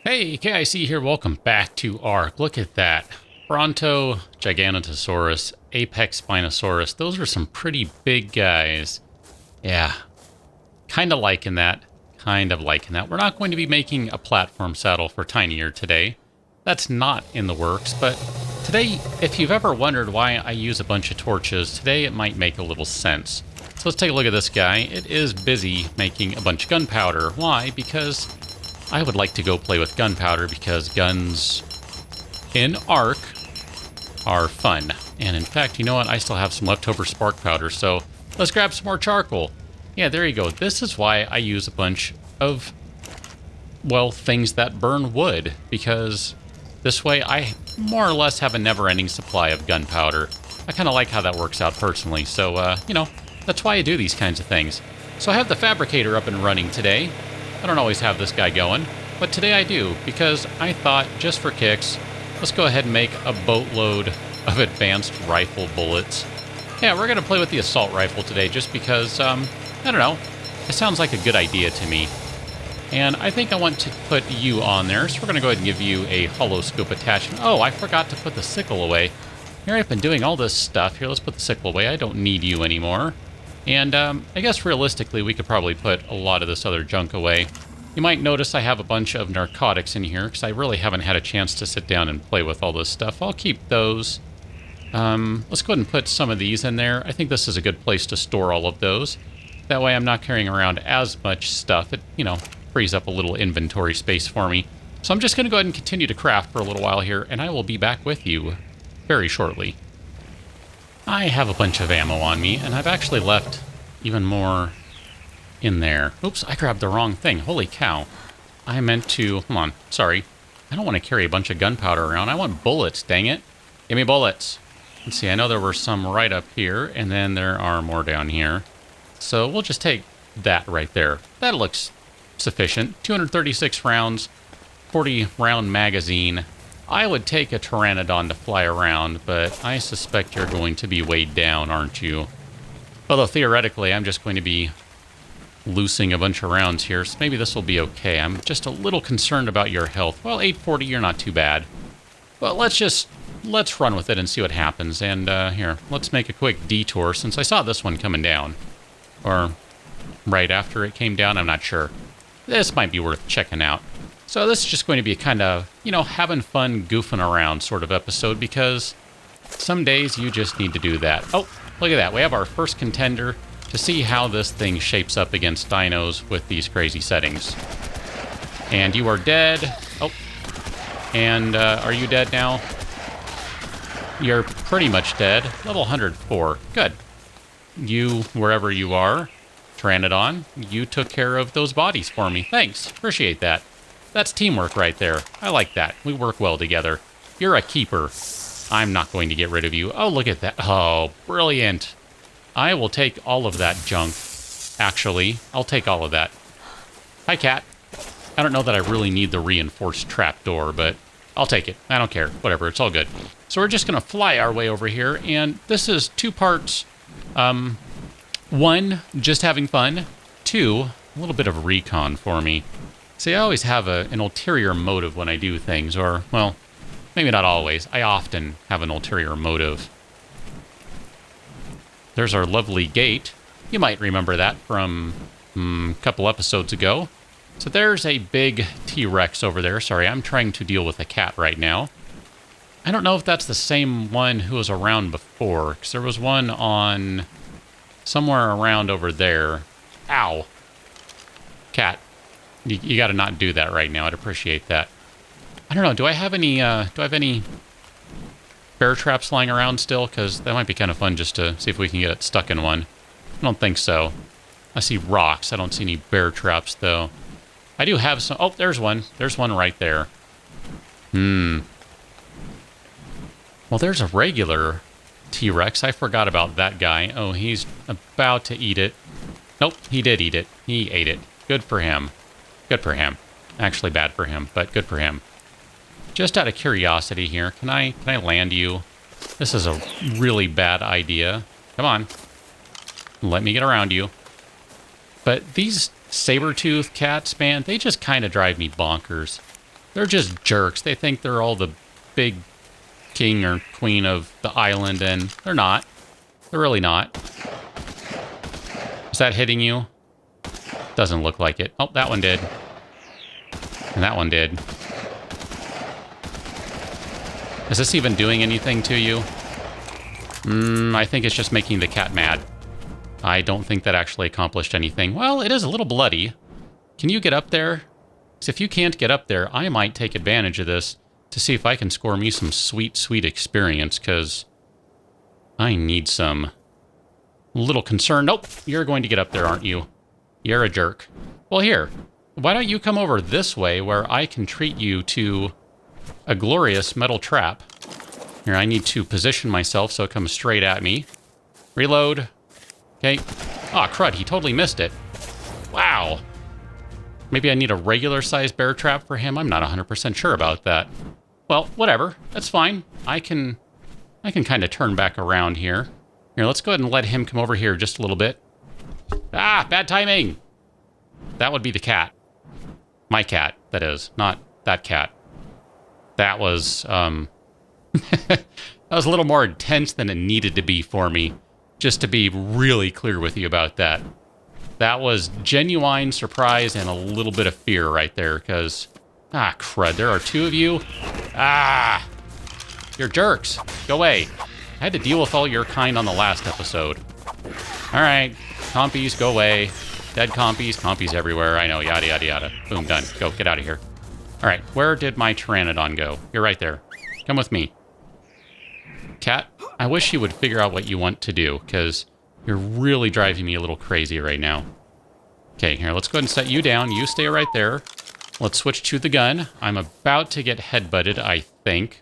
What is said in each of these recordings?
Hey, KIC here. Welcome back to ARK. Look at that. Bronto, Giganotosaurus, Apex Spinosaurus. Those are some pretty big guys. Yeah, kind of liking that. Kind of liking that. We're not going to be making a platform saddle for Tinier today. That's not in the works, but today, if you've ever wondered why I use a bunch of torches, today it might make a little sense. So let's take a look at this guy. It is busy making a bunch of gunpowder. Why? Because I would like to go play with gunpowder because guns in ARK are fun. And in fact, you know what? I still have some leftover spark powder, so let's grab some more charcoal. Yeah, there you go. This is why I use a bunch of, well, things that burn wood, because this way I more or less have a never-ending supply of gunpowder. I kind of like how that works out personally, so, you know, that's why I do these kinds of things. So I have the fabricator up and running today. I don't always have this guy going, but today I do, because I thought, just for kicks, let's go ahead and make a boatload of advanced rifle bullets. Yeah, we're going to play with the assault rifle today, just because, I don't know, it sounds like a good idea to me. And I think I want to put you on there, so we're going to go ahead and give you a hollow scope attachment. Oh, I forgot to put the sickle away. Here I've been doing all this stuff. Here, let's put the sickle away. I don't need you anymore. And I guess realistically, we could probably put a lot of this other junk away. You might notice I have a bunch of narcotics in here, because I really haven't had a chance to sit down and play with all this stuff. I'll keep those. Let's go ahead and put some of these in there. I think this is a good place to store all of those. That way I'm not carrying around as much stuff. It, you know, frees up a little inventory space for me. So I'm just going to go ahead and continue to craft for a little while here, and I will be back with you very shortly. I have a bunch of ammo on me, and I've actually left even more in there. Oops, I grabbed the wrong thing. Holy cow. I meant to... Hold on. Sorry. I don't want to carry a bunch of gunpowder around. I want bullets, dang it. Give me bullets. Let's see, I know there were some right up here, and then there are more down here. So we'll just take that right there. That looks sufficient. 236 rounds, 40-round magazine. I would take a pteranodon to fly around, but I suspect you're going to be weighed down, aren't you? Although theoretically, I'm just going to be loosing a bunch of rounds here, so maybe this will be okay. I'm just a little concerned about your health. Well, 840, you're not too bad. But let's run with it and see what happens. And here, let's make a quick detour, since I saw this one coming down. Or right after it came down, I'm not sure. This might be worth checking out. So this is just going to be a kind of, you know, having fun, goofing around sort of episode, because some days you just need to do that. Oh, look at that. We have our first contender to see how this thing shapes up against dinos with these crazy settings. And you are dead. Oh, and are you dead now? You're pretty much dead. Level 104. Good. You, wherever you are, Pteranodon, you took care of those bodies for me. Thanks. Appreciate that. That's teamwork right there. I like that. We work well together. You're a keeper. I'm not going to get rid of you. Oh, look at that. Oh, brilliant. I will take all of that junk. Actually, I'll take all of that. Hi, cat. I don't know that I really need the reinforced trapdoor, but I'll take it. I don't care. Whatever. It's all good. So we're just going to fly our way over here, and this is two parts. One, just having fun. Two, a little bit of recon for me. See, I always have an ulterior motive when I do things, or, well, maybe not always. I often have an ulterior motive. There's our lovely gate. You might remember that from a couple episodes ago. So there's a big T-Rex over there. Sorry, I'm trying to deal with a cat right now. I don't know if that's the same one who was around before, because there was one on somewhere around over there. Ow. Cat. You got to not do that right now. I'd appreciate that. I don't know. Do I have any bear traps lying around still? Because that might be kind of fun just to see if we can get it stuck in one. I don't think so. I see rocks. I don't see any bear traps, though. I do have some... Oh, there's one. There's one right there. Well, there's a regular T-Rex. I forgot about that guy. Oh, he's about to eat it. Nope, he did eat it. He ate it. Good for him. Good for him. Actually bad for him, but good for him. Just out of curiosity here, can I land you? This is a really bad idea. Come on. Let me get around you. But these saber-tooth cats, man, they just kind of drive me bonkers. They're just jerks. They think they're all the big king or queen of the island, and they're not. They're really not. Is that hitting you? Doesn't look like it. Oh, that one did. And that one did. Is this even doing anything to you? I think it's just making the cat mad. I don't think that actually accomplished anything. Well, it is a little bloody. Can you get up there? Because if you can't get up there, I might take advantage of this to see if I can score me some sweet, sweet experience, because I need some. A little concerned. Nope, you're going to get up there, aren't you? You're a jerk. Well, here. Why don't you come over this way where I can treat you to a glorious metal trap. Here, I need to position myself so it comes straight at me. Reload. Okay. Aw, crud, he totally missed it. Wow. Maybe I need a regular-sized bear trap for him? I'm not 100% sure about that. Well, whatever. That's fine. I can kind of turn back around here. Here, let's go ahead and let him come over here just a little bit. Ah, bad timing! That would be the cat. My cat, that is. Not that cat. That was, that was a little more intense than it needed to be for me. Just to be really clear with you about that. That was genuine surprise and a little bit of fear right there, because... Ah, crud, there are two of you. Ah! You're jerks. Go away. I had to deal with all your kind on the last episode. Alright, compies, go away. Dead compies everywhere. I know, yada, yada, yada. Boom, done. Go, get out of here. Alright, where did my pteranodon go? You're right there. Come with me. Cat, I wish you would figure out what you want to do, because you're really driving me a little crazy right now. Okay, here, let's go ahead and set you down. You stay right there. Let's switch to the gun. I'm about to get headbutted, I think.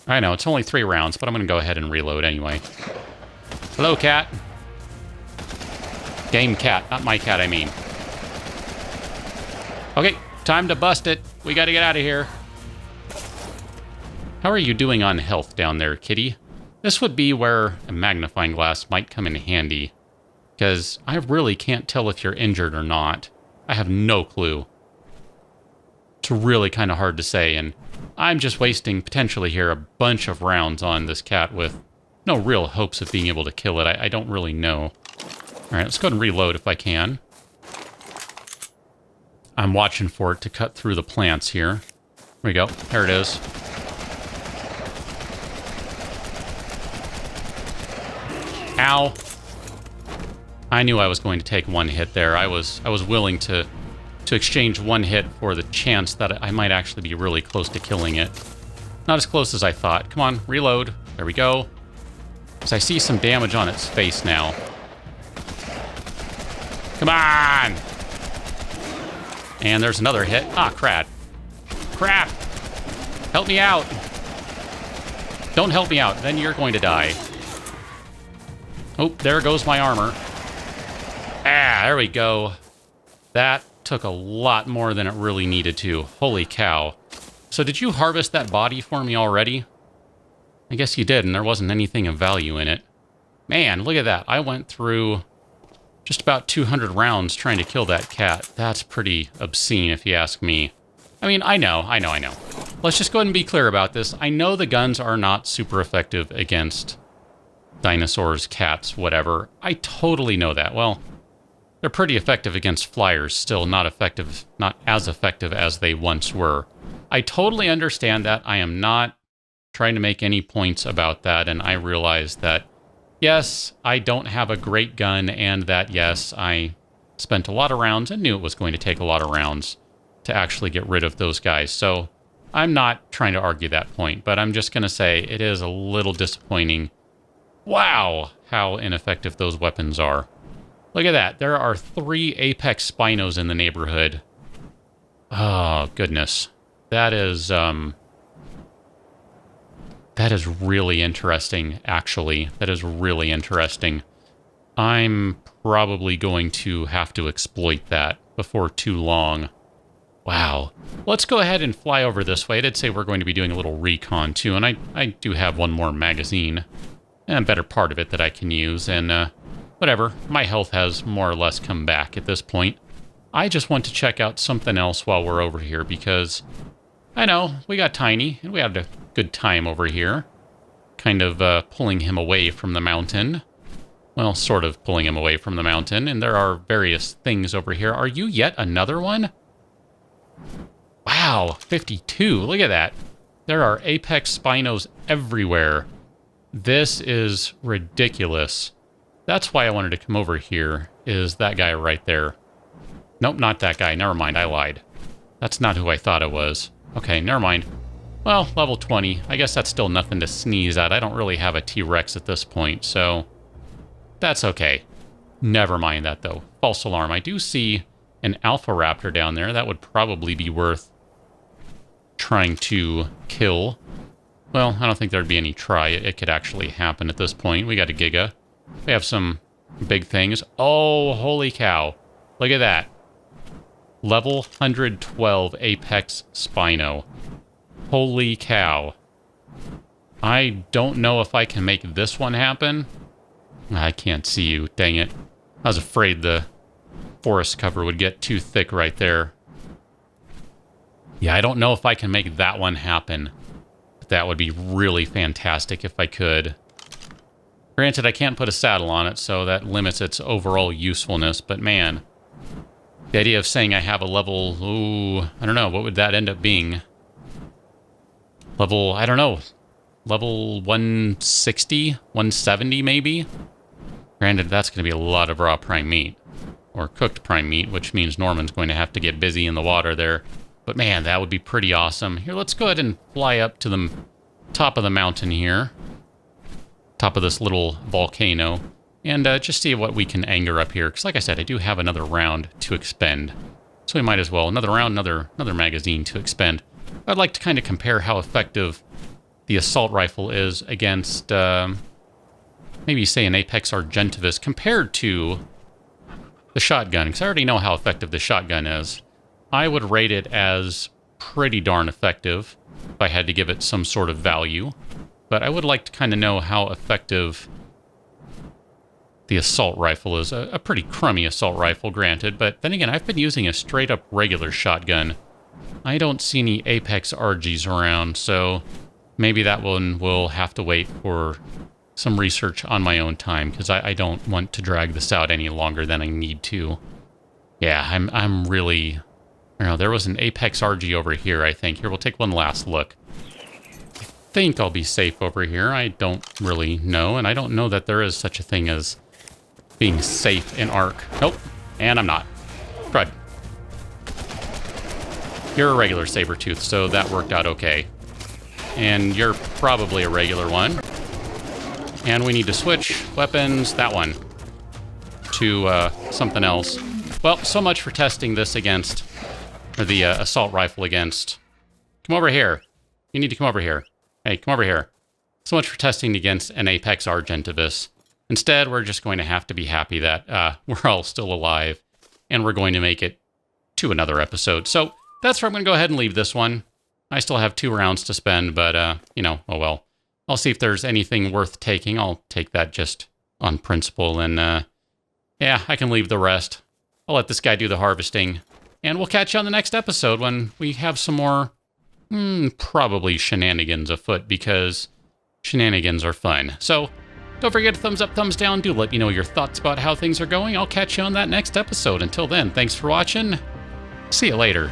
I know, it's only 3 rounds, but I'm going to go ahead and reload anyway. Hello, cat. Game cat, not my cat, I mean. Okay, time to bust it. We got to get out of here. How are you doing on health down there, kitty? This would be where a magnifying glass might come in handy, because I really can't tell if you're injured or not. I have no clue. It's really kind of hard to say, and I'm just wasting, potentially here, a bunch of rounds on this cat with no real hopes of being able to kill it. I don't really know. Alright, let's go ahead and reload if I can. I'm watching for it to cut through the plants here. Here we go. There it is. Ow. I knew I was going to take one hit there. I was willing to exchange one hit for the chance that I might actually be really close to killing it. Not as close as I thought. Come on, reload. There we go. Because I see some damage on its face now. Come on! And there's another hit. Ah, crap. Crap! Help me out! Don't help me out, then you're going to die. Oh, there goes my armor. Ah, there we go. That took a lot more than it really needed to. Holy cow. So did you harvest that body for me already? I guess you did, and there wasn't anything of value in it. Man, look at that. I went through just about 200 rounds trying to kill that cat. That's pretty obscene, if you ask me. I mean, I know. Let's just go ahead and be clear about this. I know the guns are not super effective against dinosaurs, cats, whatever. I totally know that. Well, they're pretty effective against flyers, still not as effective as they once were. I totally understand that. I am not trying to make any points about that, and I realize that, yes, I don't have a great gun, and that, yes, I spent a lot of rounds and knew it was going to take a lot of rounds to actually get rid of those guys. So I'm not trying to argue that point, but I'm just going to say it is a little disappointing. Wow, how ineffective those weapons are. Look at that. There are 3 apex spinos in the neighborhood. Oh, goodness. That is really interesting, actually. That is really interesting. I'm probably going to have to exploit that before too long. Wow. Let's go ahead and fly over this way. I did say we're going to be doing a little recon, too, and I do have one more magazine. And a better part of it that I can use, and whatever. My health has more or less come back at this point. I just want to check out something else while we're over here because I know we got Tiny and we had a good time over here. Kind of pulling him away from the mountain. Well, sort of pulling him away from the mountain. And there are various things over here. Are you yet another one? Wow, 52. Look at that. There are apex spinos everywhere. This is ridiculous. That's why I wanted to come over here, is that guy right there. Nope, not that guy. Never mind, I lied. That's not who I thought it was. Okay, never mind. Well, level 20. I guess that's still nothing to sneeze at. I don't really have a T-Rex at this point, so that's okay. Never mind that, though. False alarm. I do see an alpha raptor down there. That would probably be worth trying to kill. Well, I don't think there'd be any try. It could actually happen at this point. We got a Giga. We have some big things. Oh, holy cow. Look at that. Level 112 Apex Spino. Holy cow. I don't know if I can make this one happen. I can't see you. Dang it. I was afraid the forest cover would get too thick right there. Yeah, I don't know if I can make that one happen. But that would be really fantastic if I could. Granted, I can't put a saddle on it, so that limits its overall usefulness. But man, the idea of saying I have a level... Ooh, I don't know. What would that end up being? Level... I don't know. Level 160? 170 maybe? Granted, that's going to be a lot of raw prime meat. Or cooked prime meat, which means Norman's going to have to get busy in the water there. But man, that would be pretty awesome. Here, let's go ahead and fly up to the top of the mountain here. Top of this little volcano. And just see what we can anger up here. Because like I said, I do have another round to expend. So we might as well. Another round, another magazine to expend. I'd like to kind of compare how effective the assault rifle is against, maybe say an Apex Argentavis compared to the shotgun. Because I already know how effective the shotgun is. I would rate it as pretty darn effective if I had to give it some sort of value. But I would like to kind of know how effective the assault rifle is. A pretty crummy assault rifle, granted. But then again, I've been using a straight-up regular shotgun. I don't see any Apex RGs around, so maybe that one will have to wait for some research on my own time, because I don't want to drag this out any longer than I need to. Yeah, I'm really... I don't know, there was an Apex RG over here, I think. Here, we'll take one last look. I think I'll be safe over here. I don't really know, and I don't know that there is such a thing as being safe in ARK. Nope, and I'm not. Crud. You're a regular Saber-tooth, so that worked out okay. And you're probably a regular one. And we need to switch weapons, that one, to something else. Well, so much for testing this against... or the assault rifle against... Come over here. You need to come over here. Hey, come over here. So much for testing against an Apex Argentavis. Instead, we're just going to have to be happy that we're all still alive. And we're going to make it to another episode. So that's where I'm going to go ahead and leave this one. I still have 2 rounds to spend, but, you know, oh well. I'll see if there's anything worth taking. I'll take that just on principle. And, yeah, I can leave the rest. I'll let this guy do the harvesting. And we'll catch you on the next episode when we have some more, probably shenanigans afoot, because shenanigans are fun. So, don't forget to thumbs up, thumbs down. Do let me know your thoughts about how things are going. I'll catch you on that next episode. Until then, thanks for watching. See you later.